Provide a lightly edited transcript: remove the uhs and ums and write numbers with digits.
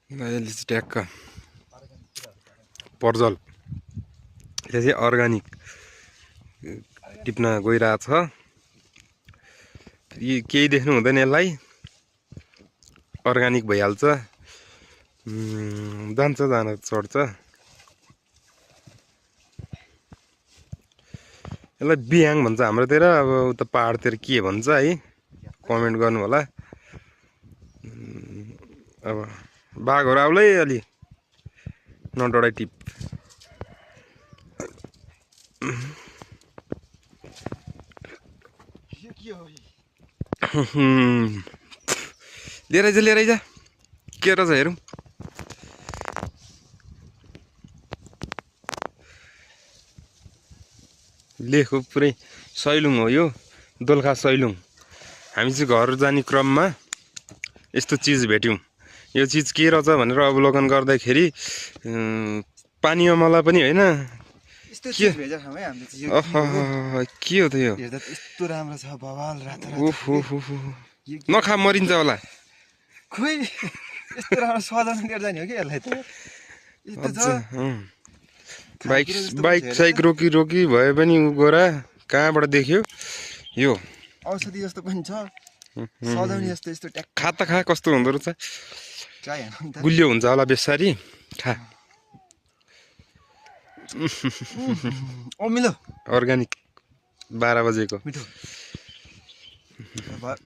यसले चाहिँ ट्याक्क पर्जल यसले चाहिँ अर्ग्यानिक टिप्न गइरहेछ। केही देख्नु हुँदैन, यसलाई अर्ग्यानिक भइहाल्छ। जान्छ जान चढ्छ। यसलाई बिहाङ भन्छ हाम्रोतिर, अब उता पहाडतिर के भन्छ है कमेन्ट गर्नु होला। अब बाघहरू आउलै अलि नडराई टिप। लिएर आइज के रहेछ हेरौँ। लेखो पुरै सैलुङ हो यो, दोलखा सैलुङ। हामी चाहिँ घर जाने क्रममा यस्तो चिज भेट्यौँ। यो चिज के रहेछ भनेर अवलोकन गर्दाखेरि पानी अमला पनि होइन, के हो त यो? यस्तो राम्रो छ बवाल रातो ओहो नखा मरिन्छ होला। खोइ यस्तो राम्रो सजाउन लिएर जाने हो कि यसलाई त। बाइक साइक रोकी भए पनि उ गोरा कहाँबाट देख्यो यो? औषधि जस्तो पनि छ, सजाउने जस्तो यस्तो ट्याक। खा त खा, कस्तो हुँदो रहेछ। ट्राई हेर्नु त। गुलियो हुन्छ होला बेसारी, खा। अमिलो अर्ग्यानिक 12 बजेको मिठो।